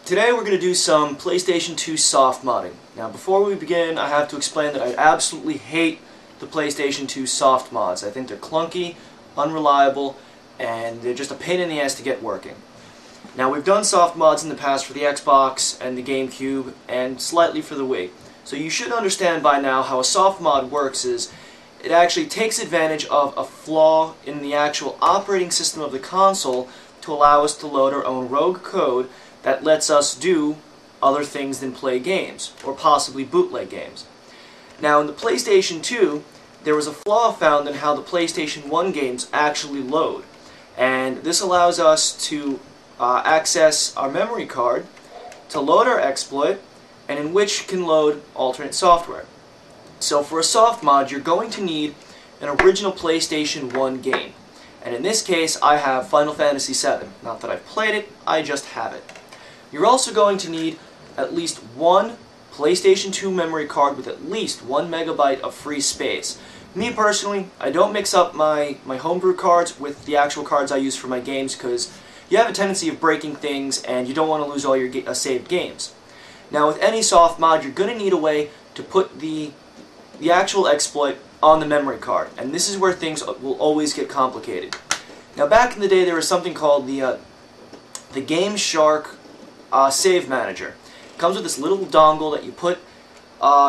Today we're going to do some PlayStation 2 soft modding. Now before we begin, I have to explain that I absolutely hate the PlayStation 2 soft mods. I think they're clunky, unreliable, and they're just a pain in the ass to get working. Now we've done soft mods in the past for the Xbox and the GameCube and slightly for the Wii. So you should understand by now how a soft mod works is it actually takes advantage of a flaw in the actual operating system of the console to allow us to load our own rogue code that lets us do other things than play games, or possibly bootleg games. Now in the PlayStation 2, there was a flaw found in how the PlayStation 1 games actually load. And this allows us to access our memory card to load our exploit, and in which can load alternate software. So for a soft mod, you're going to need an original PlayStation 1 game. And in this case, I have Final Fantasy VII. Not that I've played it, I just have it. You're also going to need at least one PlayStation 2 memory card with at least 1 megabyte of free space. Me personally, I don't mix up my homebrew cards with the actual cards I use for my games because you have a tendency of breaking things and you don't want to lose all your saved games. Now with any soft mod, you're going to need a way to put the actual exploit on the memory card, and this is where things will always get complicated. Now back in the day, there was something called the Game Shark Save Manager. It comes with this little dongle that you put,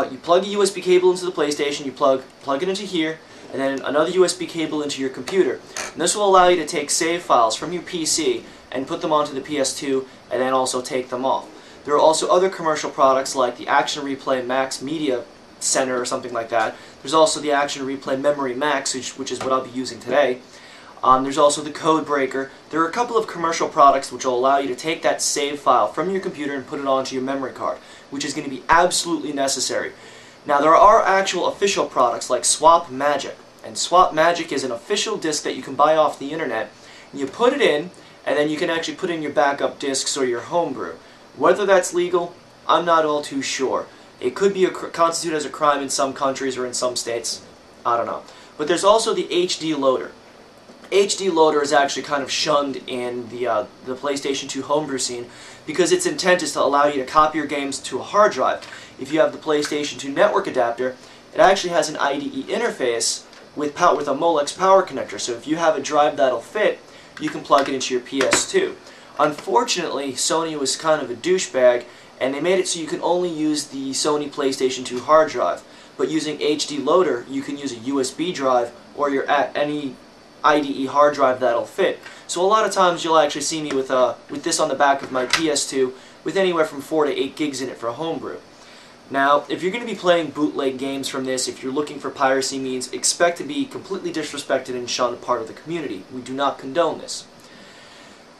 you plug a USB cable into the PlayStation, you plug it into here, and then another USB cable into your computer. And this will allow you to take save files from your PC and put them onto the PS2, and then also take them off. There are also other commercial products like the Action Replay Max Media Center or something like that. There's also the Action Replay Memory Max, which is what I'll be using today. There's also the Code Breaker. There are a couple of commercial products which will allow you to take that save file from your computer and put it onto your memory card, which is going to be absolutely necessary. Now there are actual official products like Swap Magic, and Swap Magic is an official disk that you can buy off the internet. And you put it in, and then you can actually put in your backup disks or your homebrew. Whether that's legal, I'm not all too sure. It could be constituted as a crime in some countries or in some states. I don't know. But there's also the HD loader. HD loader is actually kind of shunned in the PlayStation 2 homebrew scene because its intent is to allow you to copy your games to a hard drive. If you have the PlayStation 2 network adapter, it actually has an IDE interface with a Molex power connector. So if you have a drive that'll fit, you can plug it into your PS2. Unfortunately, Sony was kind of a douchebag, and they made it so you can only use the Sony PlayStation 2 hard drive. But using HD Loader, you can use a USB drive or any IDE hard drive that'll fit. So a lot of times you'll actually see me with this on the back of my PS2 with anywhere from 4 to 8 gigs in it for a homebrew. Now, if you're going to be playing bootleg games from this, if you're looking for piracy means, expect to be completely disrespected and shunned part of the community. We do not condone this.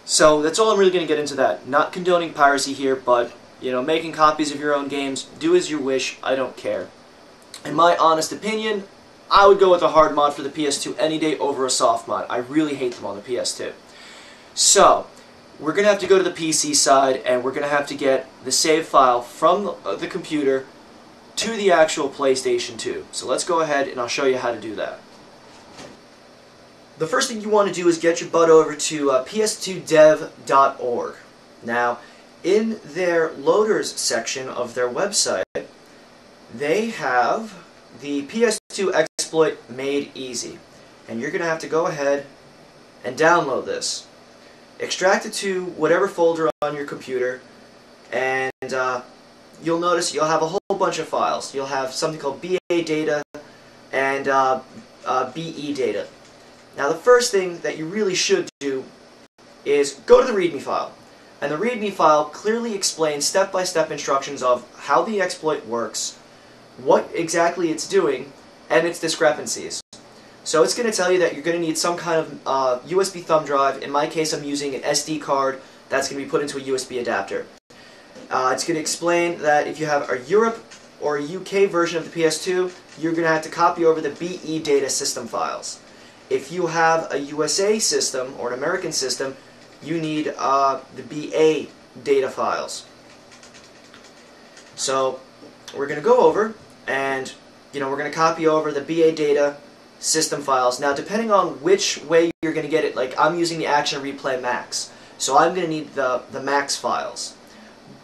So that's all I'm really going to get into that. Not condoning piracy here, but making copies of your own games, do as you wish, I don't care. In my honest opinion, I would go with a hard mod for the PS2 any day over a soft mod. I really hate them on the PS2. So, we're going to have to go to the PC side, and we're going to have to get the save file from the computer to the actual PlayStation 2. So let's go ahead and I'll show you how to do that. The first thing you want to do is get your butt over to ps2dev.org. Now, in their loaders section of their website, they have the PS2 exploit made easy. And you're going to have to go ahead and download this. Extract it to whatever folder on your computer, and you'll notice you'll have a whole bunch of files. You'll have something called BA data and BE data. Now the first thing that you really should do is go to the README file. And the README file clearly explains step-by-step instructions of how the exploit works, what exactly it's doing, and its discrepancies. So it's going to tell you that you're going to need some kind of USB thumb drive. In my case, I'm using an SD card that's going to be put into a USB adapter. It's going to explain that if you have a Europe or a UK version of the PS2, you're going to have to copy over the BE data system files. If you have a USA system or an American system, you need the BA data files. So we're going to go over and we're going to copy over the BA data system files. Now depending on which way you're going to get it, like I'm using the Action Replay Max, so I'm going to need the Max files.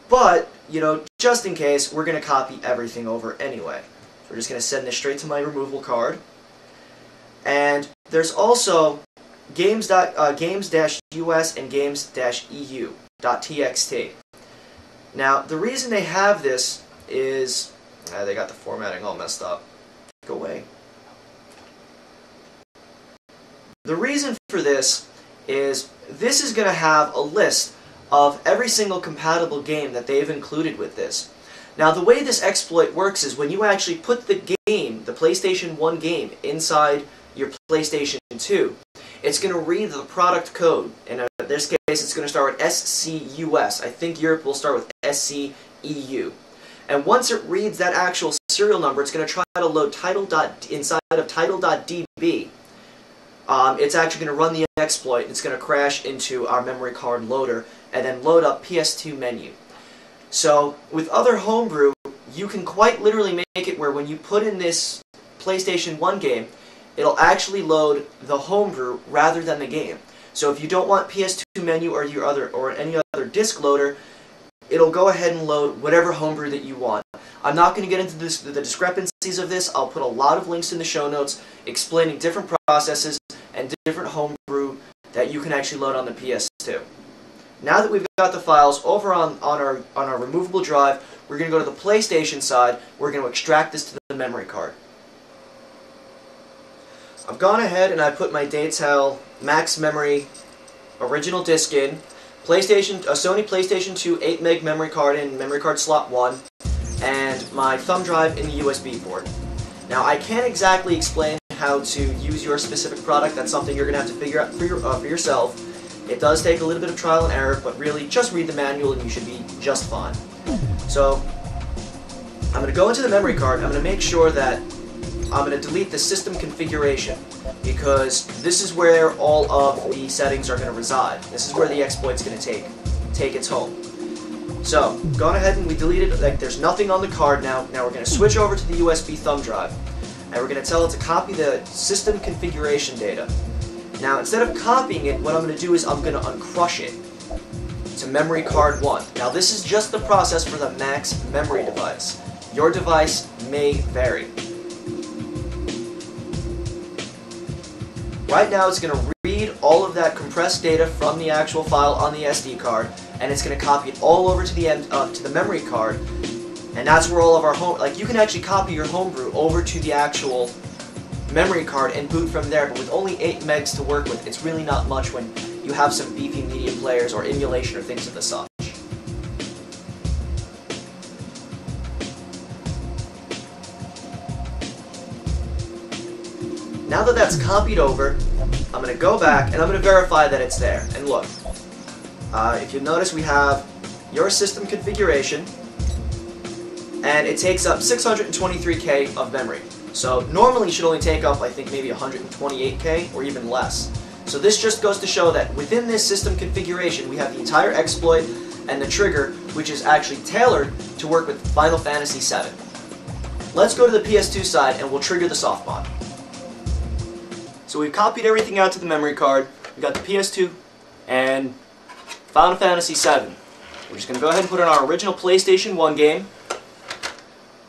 But, you know, just in case, we're going to copy everything over anyway. So we're just going to send this straight to my removable card. And there's also games-us and games-eu.txt. Now, the reason they have this is... they got the formatting all messed up. Go away. The reason for this is going to have a list of every single compatible game that they've included with this. Now, the way this exploit works is when you actually put the game, the PlayStation 1 game, inside your PlayStation 2, it's going to read the product code. In this case, it's going to start with SCUS. I think Europe will start with SCEU. And once it reads that actual serial number, it's going to try to load inside of title.db. It's actually going to run the exploit, and it's going to crash into our memory card loader, and then load up PS2 menu. So, with other homebrew, you can quite literally make it where when you put in this PlayStation 1 game, it'll actually load the homebrew rather than the game. So if you don't want PS2 menu or any other disk loader, it'll go ahead and load whatever homebrew that you want. I'm not going to get into the discrepancies of this. I'll put a lot of links in the show notes explaining different processes and different homebrew that you can actually load on the PS2. Now that we've got the files over on our removable drive, we're going to go to the PlayStation side. We're going to extract this to the memory card. I've gone ahead and I put my Datel max memory original disc in, a Sony PlayStation 2 8 meg memory card in memory card slot 1, and my thumb drive in the USB port. Now, I can't exactly explain how to use your specific product. That's something you're going to have to figure out for yourself. It does take a little bit of trial and error, but really just read the manual and you should be just fine. So, I'm going to go into the memory card. I'm going to make sure that I'm going to delete the system configuration, because this is where all of the settings are going to reside. This is where the exploit's going to take its home. So, gone ahead and we deleted it. Like, there's nothing on the card now. Now we're going to switch over to the USB thumb drive, and we're going to tell it to copy the system configuration data. Now, instead of copying it, what I'm going to do is I'm going to uncrush it to memory card 1. Now, this is just the process for the max memory device. Your device may vary. Right now, it's going to read all of that compressed data from the actual file on the SD card, and it's going to copy it all over to the memory card, and that's where all of our you can actually copy your homebrew over to the actual memory card and boot from there, but with only 8 megs to work with, it's really not much when you have some beefy media players or emulation or things of the such. Now that that's copied over, I'm going to go back and I'm going to verify that it's there. And look, if you notice, we have your system configuration, and it takes up 623K of memory. So normally it should only take up, I think, maybe 128K or even less. So this just goes to show that within this system configuration, we have the entire exploit and the trigger, which is actually tailored to work with Final Fantasy VII. Let's go to the PS2 side and we'll trigger the Softmod. So we've copied everything out to the memory card. We've got the PS2 and Final Fantasy VII. We're just going to go ahead and put in our original PlayStation 1 game,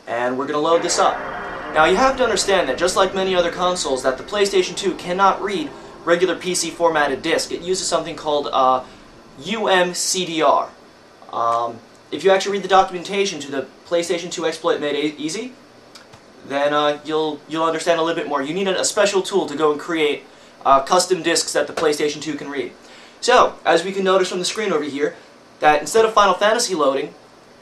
and we're going to load this up. Now, you have to understand that just like many other consoles, that the PlayStation 2 cannot read regular PC formatted disk. It uses something called UMCDR. If you actually read the documentation to the PlayStation 2 exploit made easy, then you'll understand a little bit more. You need a special tool to go and create custom disks that the PlayStation 2 can read. So, as we can notice from the screen over here, that instead of Final Fantasy loading,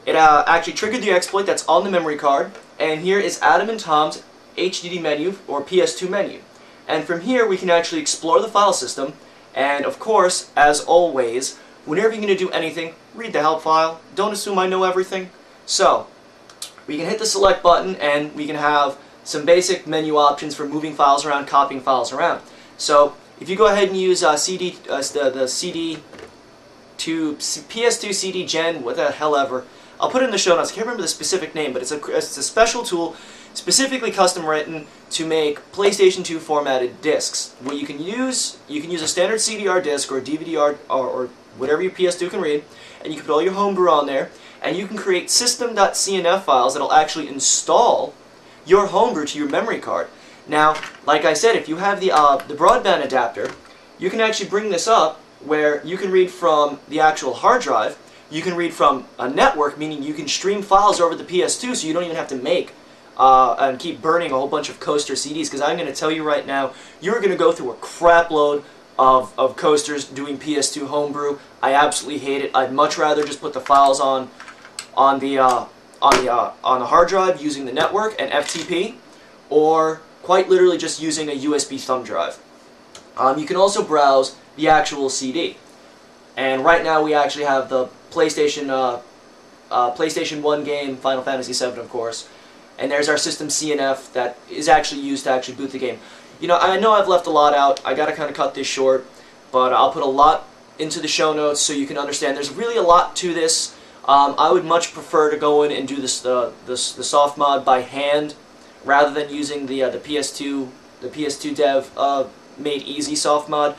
it actually triggered the exploit that's on the memory card, and here is Adam and Tom's HDD menu, or PS2 menu. And from here, we can actually explore the file system, and of course, as always, whenever you're going to do anything, read the help file. Don't assume I know everything. So, we can hit the select button, and we can have some basic menu options for moving files around, copying files around. So, if you go ahead and use the CD to PS2 CD Gen, what the hell ever, I'll put it in the show notes. I can't remember the specific name, but it's a special tool specifically custom written to make PlayStation 2 formatted discs. What you can use a standard CDR disc or DVD or whatever your PS2 can read, and you can put all your homebrew on there, and you can create system.cnf files that'll actually install your homebrew to your memory card. Now, like I said, if you have the broadband adapter, you can actually bring this up where you can read from the actual hard drive, you can read from a network, meaning you can stream files over the PS2 so you don't even have to make and keep burning a whole bunch of coaster CDs, because I'm going to tell you right now, you're going to go through a crap load of coasters doing PS2 homebrew. I absolutely hate it. I'd much rather just put the files on the hard drive using the network and FTP, or quite literally just using a USB thumb drive. You can also browse the actual CD, and right now we actually have the PlayStation 1 game, Final Fantasy VII, of course, and there's our system CNF that is actually used to actually boot the game. You know I've left a lot out. I gotta kind of cut this short, but I'll put a lot into the show notes so you can understand. There's really a lot to this. I would much prefer to go in and do this the Softmod by hand rather than using the PS2 dev made easy Softmod.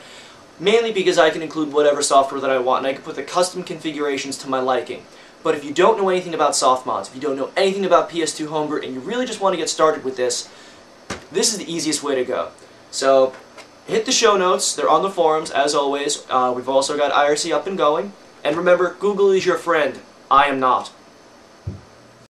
Mainly because I can include whatever software that I want, and I can put the custom configurations to my liking. But if you don't know anything about softmods, if you don't know anything about PS2 Homebrew, and you really just want to get started with this, this is the easiest way to go. So, hit the show notes. They're on the forums, as always. We've also got IRC up and going. And remember, Google is your friend. I am not.